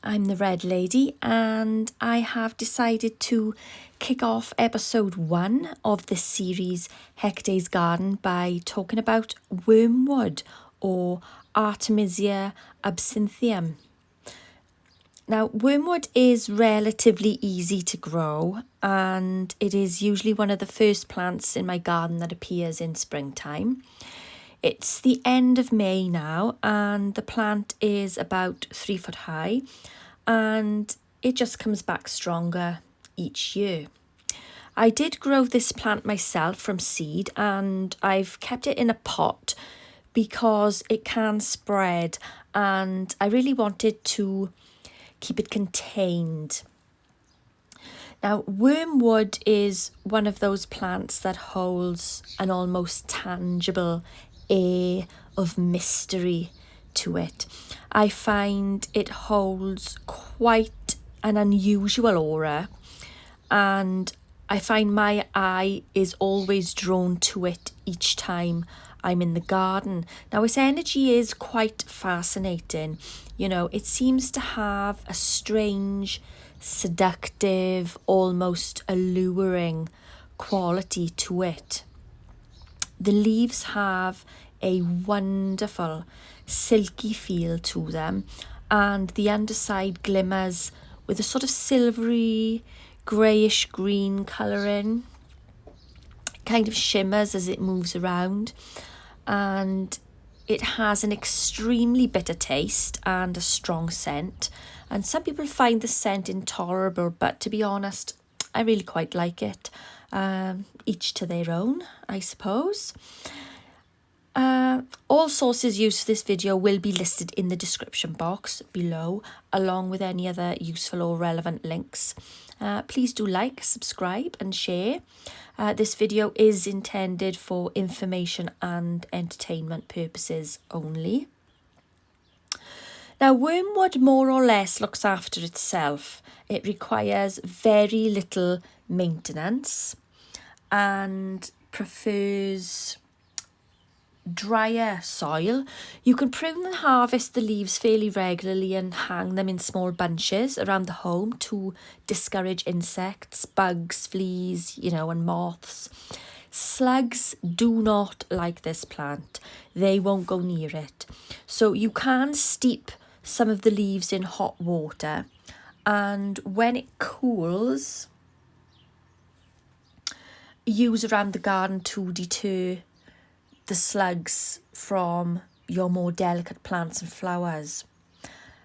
I'm the Red Lady, and I have decided to kick off episode 1 of this series, Hecate's Garden, by talking about wormwood or Artemisia absinthium. Now, wormwood is relatively easy to grow, and it is usually one of the first plants in my garden that appears in springtime. It's the end of May now, and the plant is about 3 foot high, and it just comes back stronger each year. I did grow this plant myself from seed, and I've kept it in a pot because it can spread, and I really wanted to keep it contained. Now, wormwood is one of those plants that holds an almost tangible air of mystery to it. I find it holds quite an unusual aura, and I find my eye is always drawn to it each time I'm in the garden. Now, its energy is quite fascinating. You know, it seems to have a strange, seductive, almost alluring quality to it. The leaves have a wonderful silky feel to them, and the underside glimmers with a sort of silvery greyish green colouring. It kind of shimmers as it moves around, and it has an extremely bitter taste and a strong scent, and some people find the scent intolerable, but to be honest, I really quite like it. Each to their own, I suppose. All sources used for this video will be listed in the description box below, along with any other useful or relevant links. Please do like, subscribe and share. This video is intended for information and entertainment purposes only. Now, wormwood more or less looks after itself. It requires very little maintenance and prefers drier soil. You can prune and harvest the leaves fairly regularly and hang them in small bunches around the home to discourage insects, bugs, fleas, and moths. Slugs do not like this plant. They won't go near it. So you can steep some of the leaves in hot water, and when it cools, use around the garden to deter the slugs from your more delicate plants and flowers.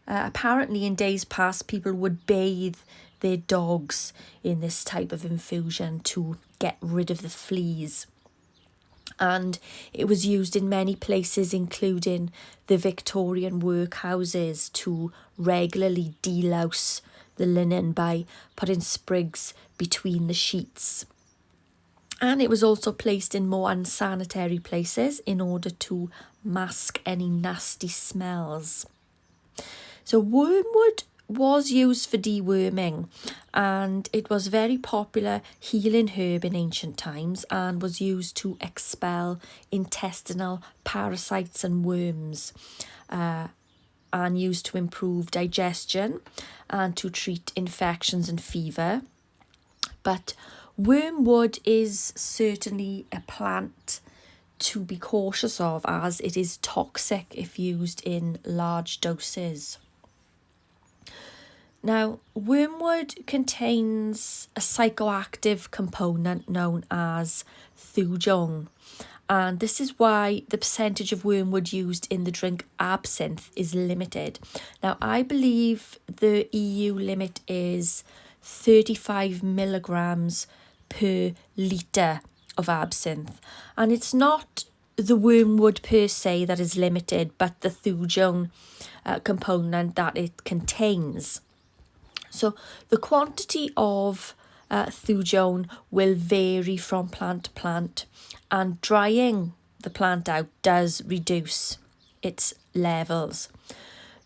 Apparently in days past, people would bathe their dogs in this type of infusion to get rid of the fleas, and it was used in many places, including the Victorian workhouses, to regularly delouse the linen by putting sprigs between the sheets. And it was also placed in more unsanitary places in order to mask any nasty smells. So wormwood was used for deworming, and it was a very popular healing herb in ancient times and was used to expel intestinal parasites and worms, and used to improve digestion and to treat infections and fever. But wormwood is certainly a plant to be cautious of, as it is toxic if used in large doses. Now, wormwood contains a psychoactive component known as thujone, and this is why the percentage of wormwood used in the drink absinthe is limited. Now, I believe the EU limit is 35 milligrams per litre of absinthe, and it's not the wormwood per se that is limited, but the thujone component that it contains. So the quantity of thujone will vary from plant to plant, and drying the plant out does reduce its levels.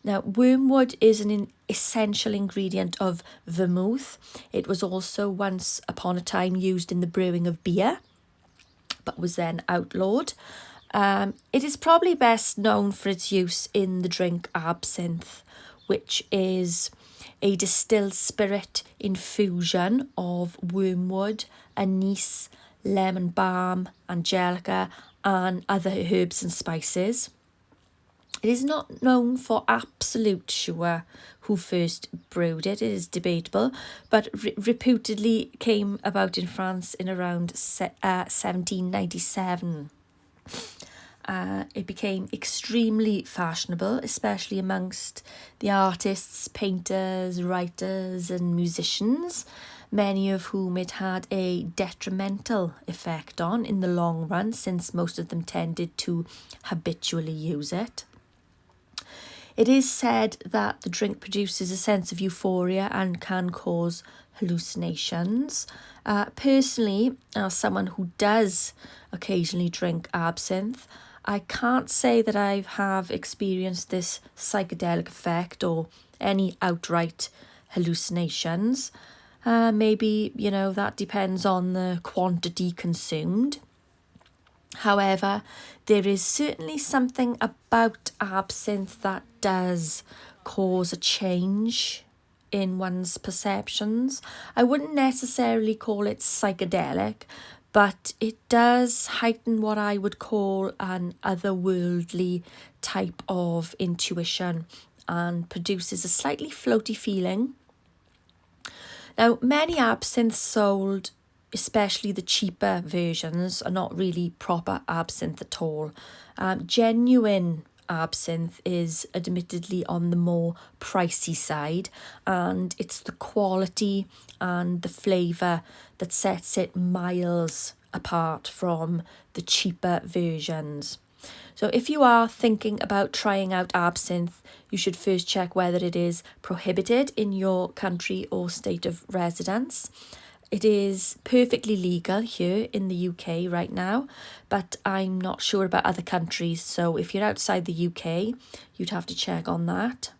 Now, wormwood is an essential ingredient of vermouth. It was also once upon a time used in the brewing of beer, but was then outlawed. It is probably best known for its use in the drink absinthe, which is a distilled spirit infusion of wormwood, anise, lemon balm, angelica, and other herbs and spices. It is not known for absolute sure who first brewed it. It is debatable, but reputedly came about in France in around 1797. It became extremely fashionable, especially amongst the artists, painters, writers and musicians, many of whom it had a detrimental effect on in the long run, since most of them tended to habitually use it. It is said that the drink produces a sense of euphoria and can cause hallucinations. Personally, as someone who does occasionally drink absinthe, I can't say that I have experienced this psychedelic effect or any outright hallucinations. Maybe, that depends on the quantity consumed. However, there is certainly something about absinthe that does cause a change in one's perceptions. I wouldn't necessarily call it psychedelic, but it does heighten what I would call an otherworldly type of intuition and produces a slightly floaty feeling. Now, many absinthes sold, especially the cheaper versions, are not really proper absinthe at all. Genuine absinthe is admittedly on the more pricey side, and it's the quality and the flavour that sets it miles apart from the cheaper versions. So if you are thinking about trying out absinthe, you should first check whether it is prohibited in your country or state of residence. It is perfectly legal here in the UK right now, but I'm not sure about other countries. So if you're outside the UK, you'd have to check on that.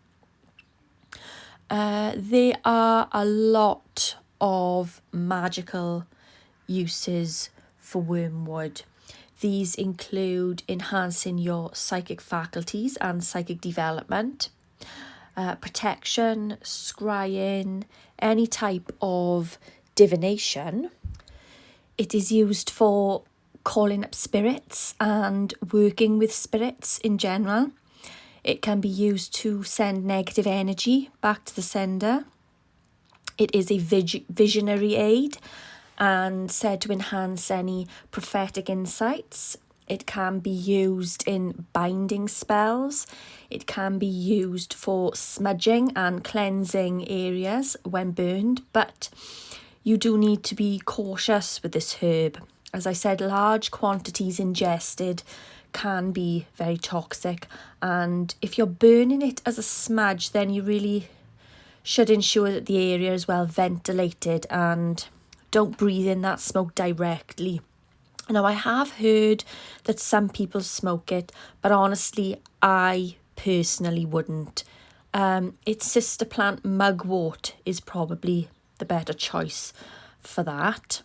There are a lot of magical uses for wormwood. These include enhancing your psychic faculties and psychic development, protection, scrying, any type of divination. It is used for calling up spirits and working with spirits in general. It can be used to send negative energy back to the sender. It is a visionary aid and said to enhance any prophetic insights. It can be used in binding spells. It can be used for smudging and cleansing areas when burned, but you do need to be cautious with this herb. As I said, large quantities ingested can be very toxic, and if you're burning it as a smudge, then you really should ensure that the area is well ventilated and don't breathe in that smoke directly. Now, I have heard that some people smoke it, but honestly, I personally wouldn't. Its sister plant, mugwort, is probably the better choice for that.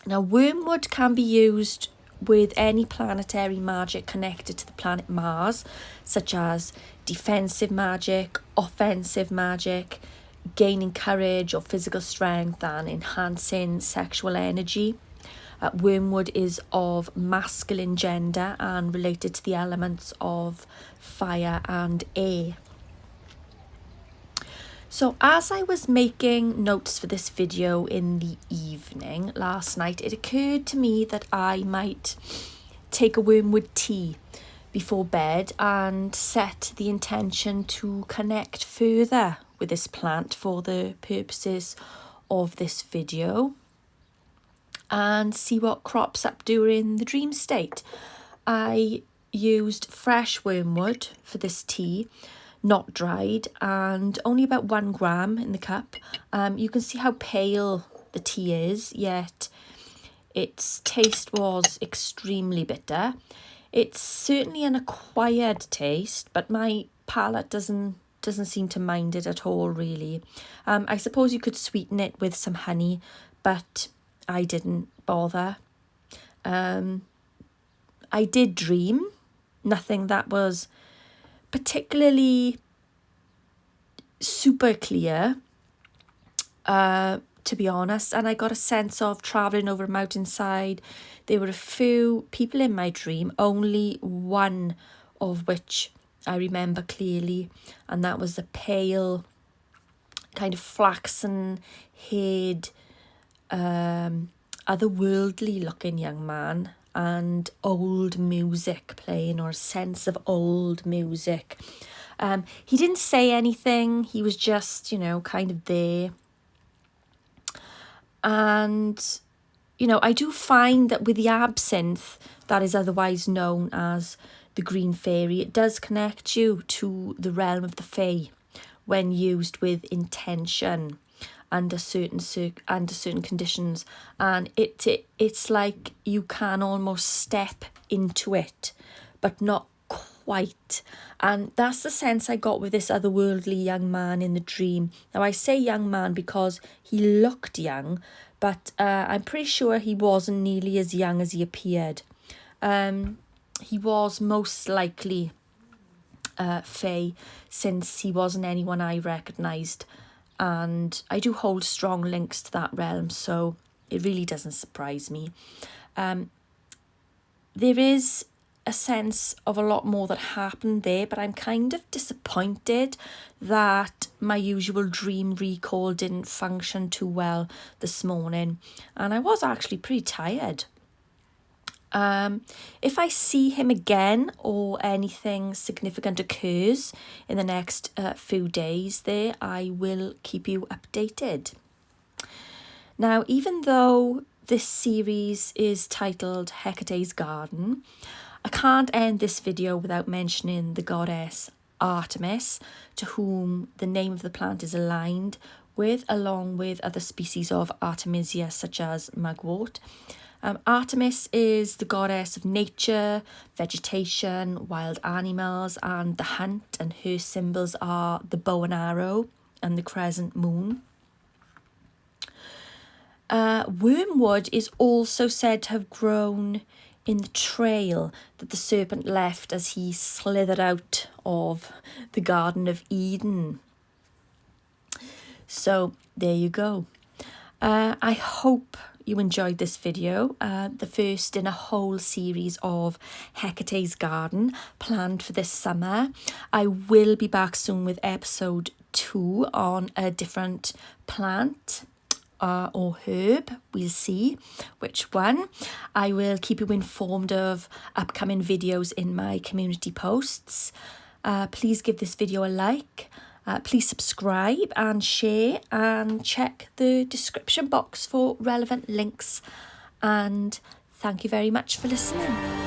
Now, wormwood can be used with any planetary magic connected to the planet Mars, such as defensive magic, offensive magic, gaining courage or physical strength, and enhancing sexual energy. Wormwood is of masculine gender and related to the elements of fire and air. So as I was making notes for this video in the evening last night, it occurred to me that I might take a wormwood tea before bed and set the intention to connect further with this plant for the purposes of this video and see what crops up during the dream state. I used fresh wormwood for this tea, not dried, and only about 1 gram in the cup. You can see how pale the tea is, yet its taste was extremely bitter. It's certainly an acquired taste, but my palate doesn't seem to mind it at all, really. I suppose you could sweeten it with some honey, but I didn't bother. I did dream nothing that was particularly super clear, to be honest, and I got a sense of travelling over a mountainside. There were a few people in my dream, only one of which I remember clearly, and that was a pale, kind of flaxen haired, otherworldly looking young man, and old music playing, or a sense of old music. He didn't say anything, he was just, kind of there. And, I do find that with the absinthe, that is otherwise known as the green fairy, it does connect you to the realm of the fae when used with intention under certain conditions, and it's like you can almost step into it, but not quite. And that's the sense I got with this otherworldly young man in the dream. Now, I say young man because he looked young, but I'm pretty sure he wasn't nearly as young as he appeared. He was most likely fae, since he wasn't anyone I recognised, and I do hold strong links to that realm, so it really doesn't surprise me. There is a sense of a lot more that happened there, but I'm kind of disappointed that my usual dream recall didn't function too well this morning, and I was actually pretty tired. If I see him again or anything significant occurs in the next few days there, I will keep you updated. Now, even though this series is titled Hecate's Garden, I can't end this video without mentioning the goddess Artemis, to whom the name of the plant is aligned with, along with other species of Artemisia such as mugwort. Artemis is the goddess of nature, vegetation, wild animals, and the hunt, and her symbols are the bow and arrow and the crescent moon. Wormwood is also said to have grown in the trail that the serpent left as he slithered out of the Garden of Eden. So there you go. I hope you enjoyed this video, the first in a whole series of Hecate's Garden planned for this summer. I will be back soon with episode 2 on a different plant or herb. We'll see which one. I will keep you informed of upcoming videos in my community posts. Please give this video a like. Please subscribe and share, and check the description box for relevant links. And thank you very much for listening.